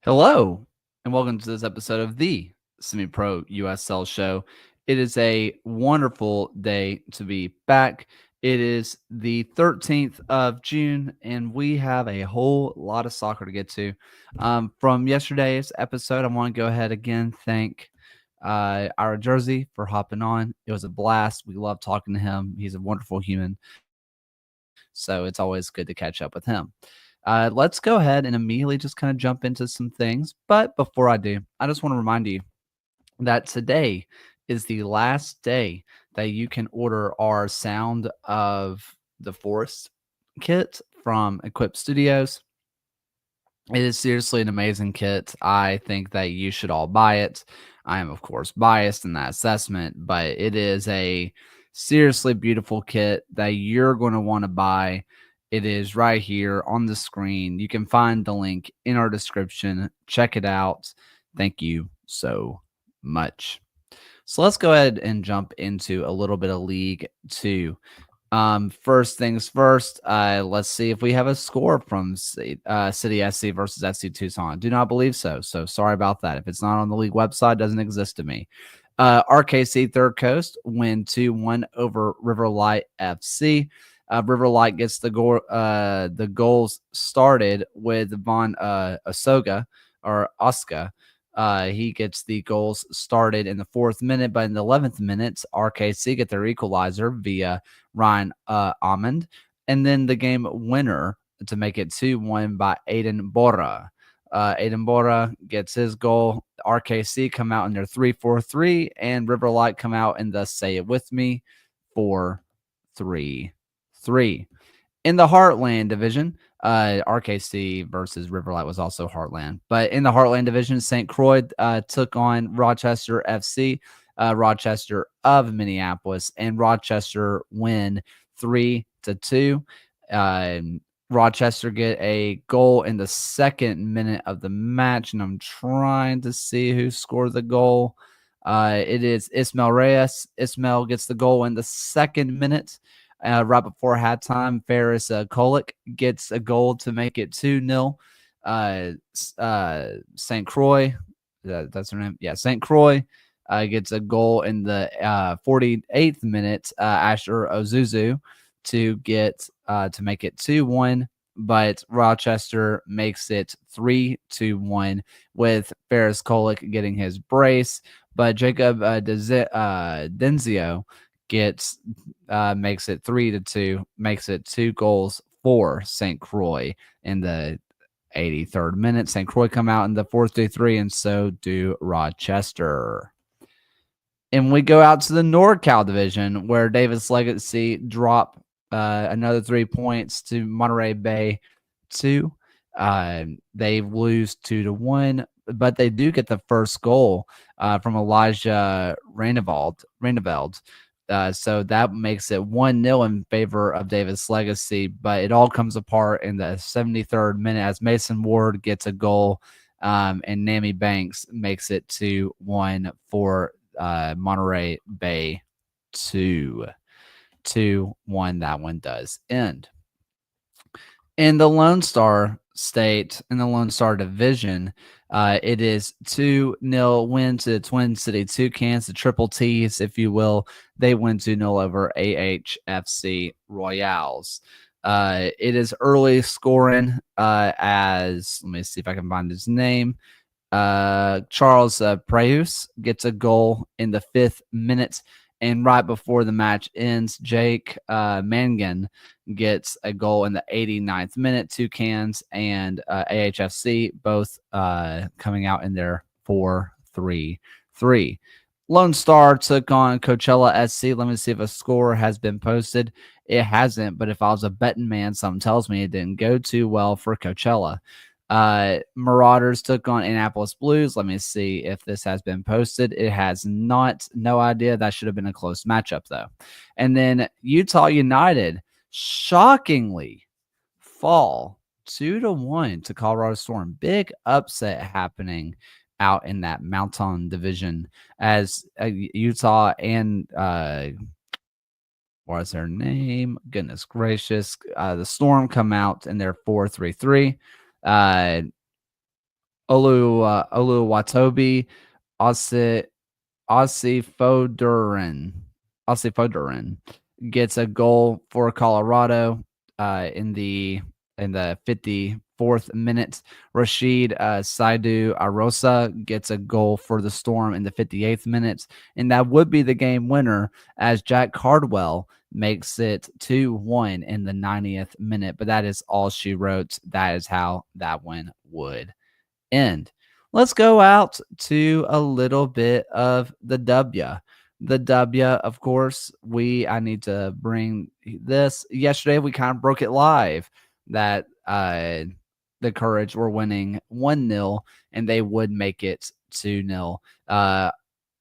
Hello, and welcome to this episode of the Semi Pro USL Show. It is a wonderful day to be back. It is the 13th of June, and we have a whole lot of soccer to get to. From yesterday's episode, I want to go ahead again, thank our Jersey for hopping on. It was a blast. We love talking to him. He's a wonderful human. So it's always good to catch up with him. Let's go ahead and immediately just kind of jump into some things. But before I do, I just want to remind you that today is the last day that you can order our Sound of the Forest kit from Equip Studios. It is seriously an amazing kit. I think that you should all buy it. I am, of course, biased in that assessment, but it is a seriously beautiful kit that you're going to want to buy. It is right here on the screen. You can find the link in our description. Check it out. Thank you so much. So let's go ahead and jump into a little bit of League Two. First things first, let's see if we have a score from City SC versus SC Tucson. Do not believe so. So sorry about that. If it's not on the league website, it doesn't exist to me. RKC Third Coast win 2-1 over River Light FC. River Light gets the goals started with Von Asoga or Oscar. He gets the goals started in the 4th minute, but in the 11th minute, RKC get their equalizer via Ryan Amond, and then the game winner to make it 2-1 by Aiden Bora. Aiden Bora gets his goal. RKC come out in their 3-4-3, and River Light come out in the say it with me 4-3-3. In the Heartland division, RKC versus Riverlight was also Heartland. But in the Heartland division, St. Croix took on Rochester FC, Rochester of Minneapolis, and Rochester win 3-2. Rochester get a goal in the 2nd minute of the match, and I'm trying to see who scored the goal. It is Ismail Reyes. Ismail gets the goal in the 2nd minute. Right before halftime, Ferris Kolick gets a goal to make it 2-0. St. Croix, that's her name. Yeah, St. Croix gets a goal in the 48th minute. Asher Ozuzu to make it 2-1. But Rochester makes it 3-1 with Ferris Kolick getting his brace. But Jacob Denzio makes it 3-2, makes it 2 goals for St. Croix in the 83rd minute. St. Croix come out in the 4-3, and so do Rochester. And we go out to the NorCal division, where Davis Legacy drop another 3 points to Monterey Bay 2. They lose 2-1, but they do get the first goal from Elijah Raineveld. So that makes it 1-0 in favor of Davis Legacy, but it all comes apart in the 73rd minute as Mason Ward gets a goal, and Nami Banks makes it 2-1 for Monterey Bay 2-1. That one does end. In the Lone Star State, in the Lone Star Division, it is 2-0 win to the Twin City Toucans, the Triple T's, if you will. They win 2-0 over AHFC Royales. It is early scoring as, let me see if I can find his name. Charles Preus gets a goal in the 5th minute. And right before the match ends, Jake Mangan gets a goal in the 89th minute. Toucans and AHFC both coming out in their 4-3-3. Lone Star took on Coachella SC. Let me see if a score has been posted. It hasn't, but if I was a betting man, something tells me it didn't go too well for Coachella. Marauders took on Annapolis Blues. Let me see if this has been posted. It has not. No idea. That should have been a close matchup, though. And then Utah United shockingly fall 2-1 to Colorado Storm. Big upset happening out in that Mountain Division as Utah and what's their name? Goodness gracious. The Storm come out in their 4-3-3. Oluwatobi Ose Osifodurin Osifodurin gets a goal for Colorado in the 54th minute. Rashid Saidu Arosa gets a goal for the Storm in the 58th minute, and that would be the game winner as Jack Cardwell makes it 2-1 in the 90th minute. But that is all she wrote. That is how that one would end. Let's go out to a little bit of the W. The W, of course, I need to bring this. Yesterday, we kind of broke it live that the Courage were winning 1-0 and they would make it 2-0.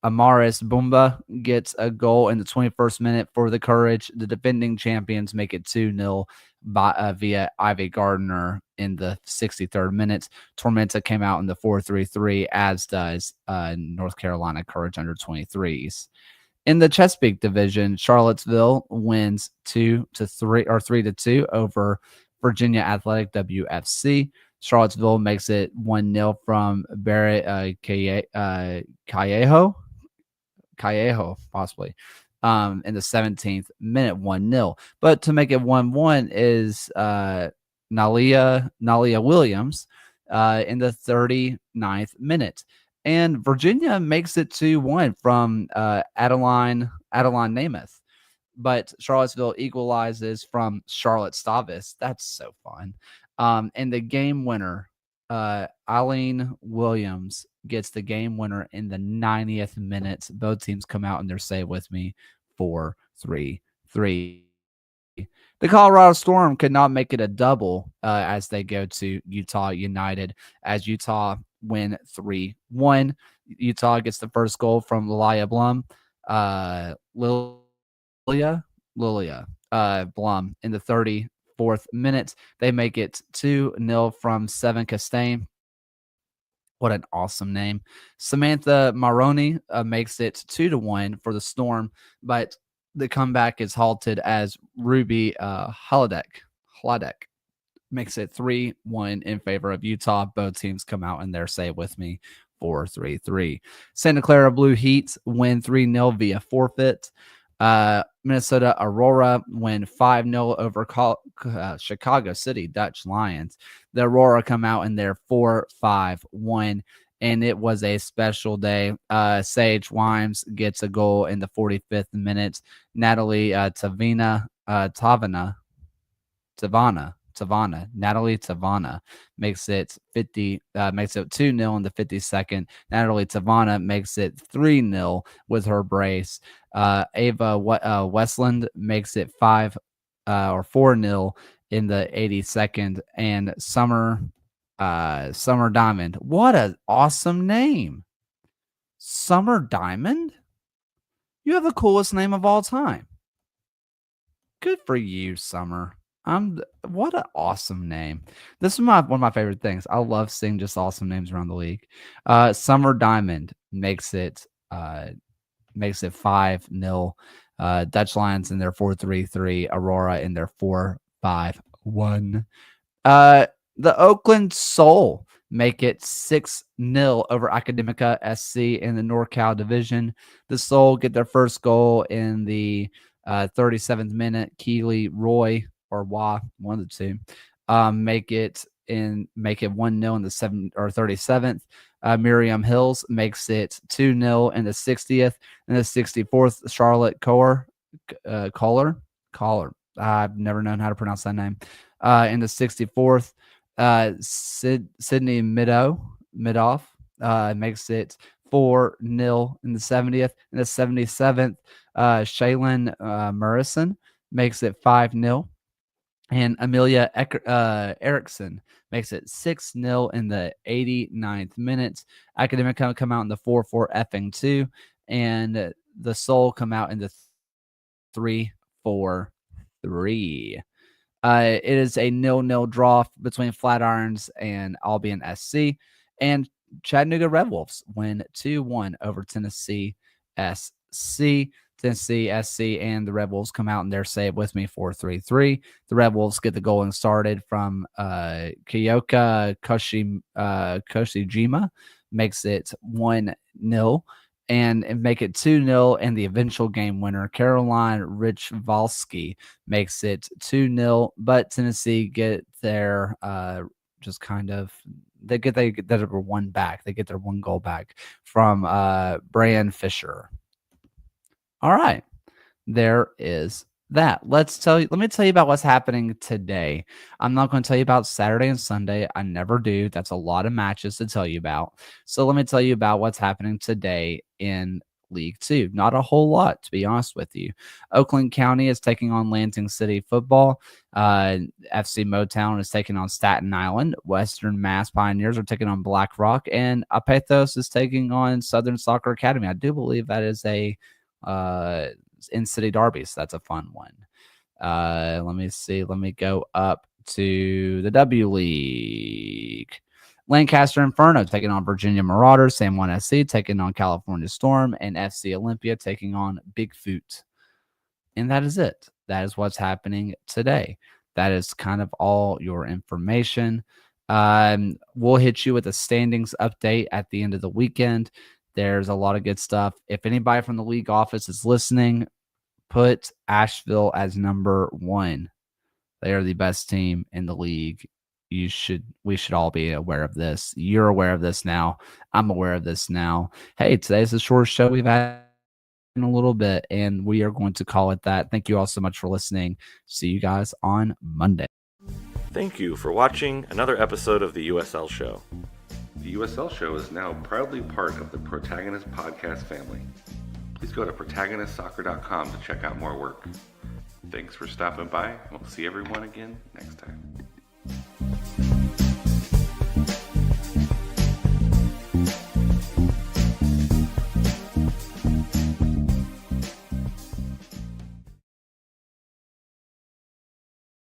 Amaris Bumba gets a goal in the 21st minute for the Courage. The defending champions make it 2-0 via Ivy Gardner in the 63rd minute. Tormenta came out in the 4-3-3, as does North Carolina Courage under 23s. In the Chesapeake division, Charlottesville wins 3-2 over Virginia Athletic WFC. Charlottesville makes it 1-0 from Barrett Callejo, possibly, in the 17th minute, 1-0. But to make it 1-1 is Nalia Williams in the 39th minute. And Virginia makes it 2-1 from Adeline Namath. But Charlottesville equalizes from Charlotte Stavis. That's so fun. And the game winner, Eileen Williams, gets the game winner in the 90th minute. Both teams come out and they're say with me 4-3-3. The Colorado Storm could not make it a double as they go to Utah United, as Utah win 3-1. Utah gets the first goal from Lilia Blum. Blum in the 34th minute. They make it 2-0 from Seven Castaigne. What an awesome name. Samantha Maroney makes it 2-1 for the Storm, but the comeback is halted as Ruby Hladek makes it 3-1 in favor of Utah. Both teams come out and they're, say with me, 4-3-3. Santa Clara Blue Heat win 3-0 via forfeit. Minnesota Aurora win 5-0 over Chicago City Dutch Lions. The Aurora come out in their 4-5-1, and it was a special day. Sage Wimes gets a goal in the 45th minute. Natalie Natalie Tavana makes it 2-0 in the 52nd. Natalie Tavana makes it 3-0 with her brace. Ava Westland makes it 4-0 in the 82nd. And Summer Diamond. What an awesome name. Summer Diamond? You have the coolest name of all time. Good for you, Summer. What an awesome name. This is one of my favorite things. I love seeing just awesome names around the league. Summer Diamond makes it 5-0. Dutch Lions in their 4-3-3. Aurora in their 4-5-1. The Oakland Soul make it 6-0 over Academica SC in the NorCal division. The Soul get their first goal in the 37th minute. Keely Roy or Wah, one of the two, make it 1-0 in the 37th. Miriam Hills makes it 2-0 in the 60th. In the 64th, Charlotte Kohler. I've never known how to pronounce that name. In the 64th, Sydney Midoff makes it 4-0 in the 70th. In the 77th, Shaylin Murrison makes it 5-0. And Amelia Erickson makes it 6-0 in the 89th minute. Academic come out in the 4-4-2. And the Soul come out in the 3-4-3. It is a 0-0 draw between Flatirons and Albion SC. And Chattanooga Red Wolves win 2-1 over Tennessee SC. Tennessee SC and the Red Wolves come out and they're, say it with me, 4-3-3. The Red Wolves get the goal started from Kyoka Koshijima, makes it 1-0 and make it 2-0. And the eventual game winner, Caroline Richvalski, makes it 2-0. But Tennessee get their just kind of they get their one back. They get their one goal back from Brian Fisher. All right. There is that. Let me tell you about what's happening today. I'm not going to tell you about Saturday and Sunday. I never do. That's a lot of matches to tell you about. So let me tell you about what's happening today in League Two. Not a whole lot, to be honest with you. Oakland County is taking on Lansing City football. FC Motown is taking on Staten Island. Western Mass Pioneers are taking on Black Rock, and Apethos is taking on Southern Soccer Academy. I do believe that is a in-city derby, so that's a fun one. Let me see. Let me go up to the W League. Lancaster Inferno taking on Virginia Marauders. San Juan SC taking on California Storm, and FC Olympia taking on Bigfoot. And that is it. That is what's happening today. That is kind of all your information. We'll hit you with a standings update at the end of the weekend. There's a lot of good stuff. If anybody from the league office is listening, put Asheville as number 1. They are the best team in the league. We should all be aware of this. You're aware of this now. I'm aware of this now. Hey, today's the shortest show we've had in a little bit, and we are going to call it that. Thank you all so much for listening. See you guys on Monday. Thank you for watching another episode of the USL Show. The USL Show is now proudly part of the Protagonist podcast family. Please go to protagonistsoccer.com to check out more work. Thanks for stopping by. We'll see everyone again next time.